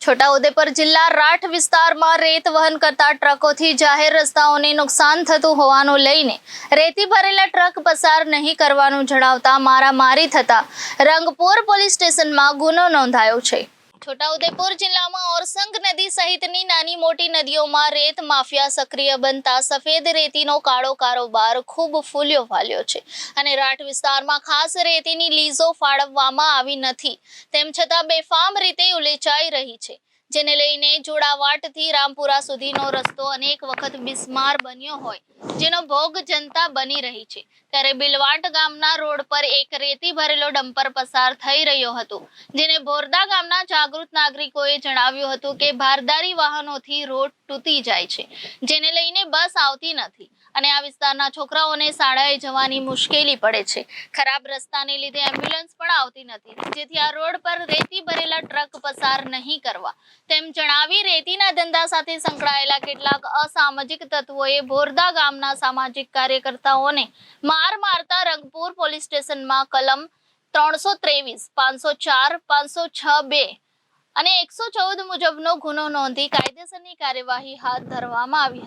છોટાઉદેપુર જિલ્લા રાઠ વિસ્તારમાં રેત વહન કરતા ટ્રકોથી જાહેર રસ્તાઓને નુકસાન થતું હોવાનું લઈને રેતી ભરેલા ટ્રક પસાર નહીં કરવાનું જણાવતા મારામારી થતા રંગપુર પોલીસ સ્ટેશનમાં ગુનો નોંધાયો છે। છોટાઉદેપુર જિલ્લામાં ઓરસંગ નદી સહિતની નાની મોટી નદીઓમાં રેત માફિયા સક્રિય બનતા સફેદ રેતીનો કાળો કારોબાર ખૂબ ફૂલ્યો ફાલ્યો છે અને રાઠ વિસ્તારમાં ખાસ રેતીની લીઝો ફાળવવામાં આવી નથી, તેમ છતાં બેફામ રીતે ઉલેચાઈ રહી છે, જેને લઈને જોડાવાટથી રામપુરા સુધીનો રસ્તો અનેક વખત બિસ્માર બન્યો હોય, જેનો ભોગ જનતા બની રહી છે। ત્યારે બિલવાટ ગામના રોડ પર એક રેતી ભરેલો ડમ્પર પસાર થઈ રહ્યો હતો, જેને ભોરદા ગામના જાગૃત નાગરિકોએ જણાવ્યું હતું કે ભારદારી વાહનોથી રોડ તૂટી જાય છે, જેને લઈને બસ આવતી નથી અને આ વિસ્તારના છોકરાઓને શાળાએ જવાની મુશ્કેલી પડે છે। ખરાબ રસ્તાને લીધે એમ્બ્યુલન્સ પણ આવતી નથી, જેથી આ રોડ પર રેતી ભરેલા ટ્રક પસાર નહીં કરવા તેમ જણાવી રેતીના ધંધા સાથે સંકળાયેલા કેટલાક અસામાજિક તત્વોએ ભોરદા ગામના સામાજિક કાર્યકર્તાઓને માર મારતા રંગપુર પોલીસ સ્ટેશનમાં કલમ 323, 504, 506(2) અને 114 મુજબનો ગુનો નોંધી કાયદેસરની કાર્યવાહી હાથ ધરવામાં આવી।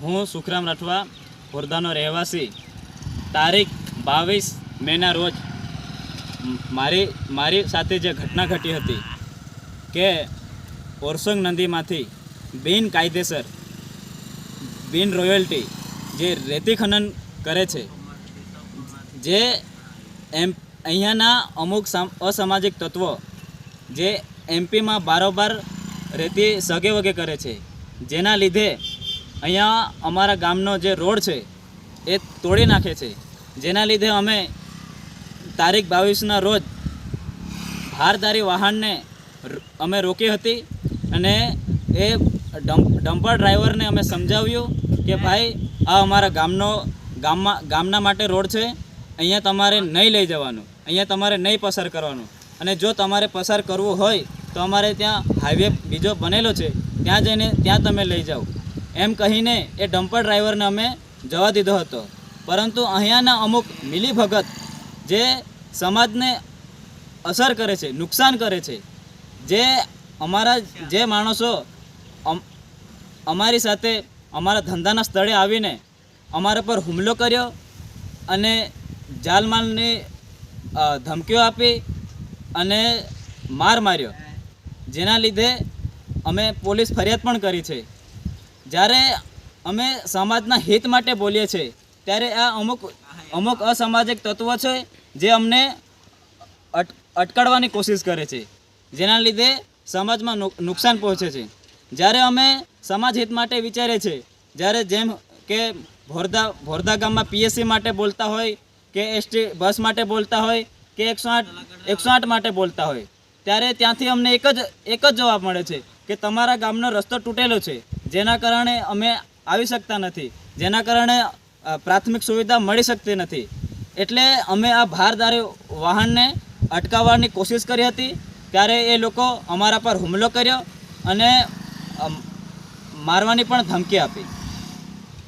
હું સુખરામ રાઠવા, ભોરદાનો રહેવાસી, તારીખ 22 મેના રોજ મારી સાથે જે ઘટના ઘટી હતી કે ઓરસંગ નદીમાંથી બિનકાયદેસર બિન રોયલ્ટી જે રેતી ખનન કરે છે, જે અહીંયાના અમુક અસામાજિક તત્વો જે એમપીમાં બારોબાર રેતી સગે વગે કરે છે, જેના લીધે અહીંયા અમારા ગામનો જે રોડ છે એ તોડી નાખે છે, જેના લીધે અમે તારીખ 22ના રોજ ભારદારી વાહનને અમે રોકી હતી અને એ ડમ્પર ડ્રાઈવરને અમે સમજાવ્યું કે ભાઈ આ અમારા ગામના માટે રોડ છે, અહીંયા તમારે નહીં લઈ જવાનું, અહીંયા તમારે નહીં પસાર કરવાનું, અને જો તમારે પસાર કરવું હોય તો અમારે ત્યાં હાઈવે બીજો બનેલો છે, ત્યાં જઈને ત્યાં તમે લઈ જાઓ એમ કહીને એ ડમ્પર ડ્રાઈવરને અમે જવા દીધો હતો। પરંતુ અહીંયાના અમુક મિલીભગત જે સમાજને અસર કરે છે, નુકસાન કરે છે, જે અમારા જે માણસો અમારી સાથે અમારા ધંધાના સ્થળે આવીને અમારા પર હુમલો કર્યો અને જાનમાલની ધમકીઓ આપી અને માર માર્યો, જેના લીધે અમે પોલીસ ફરિયાદ પણ કરી છે। જ્યારે અમે સમાજના હિત માટે બોલીએ છીએ ત્યારે આ અમુક અસામાજિક તત્વો છે જે અમને અટકાવવાની કોશિશ કરે છે, જેના લીધે સમાજમાં નુકસાન પહોંચે છે। જ્યારે અમે સમાજ હિત માટે વિચારીએ છીએ, જ્યારે જેમ કે ભોરદા ગામમાં પીએસસી માટે બોલતા હોય કે એસટી બસ માટે બોલતા હોય કે 108 માટે બોલતા હોય, ત્યારે ત્યાંથી અમને એક જ જવાબ મળે છે કે તમારા ગામનો રસ્તો તૂટેલો છે, જેના કારણે અમે આવી શકતા નથી, જેના કારણે પ્રાથમિક સુવિધા મળી શકતી નથી। એટલે અમે આ ભારદારી વાહનને અટકાવવાની કોશિશ કરી હતી, ત્યારે એ લોકો અમારા પર હુમલો કર્યો અને મારવાની પણ ધમકી આપી।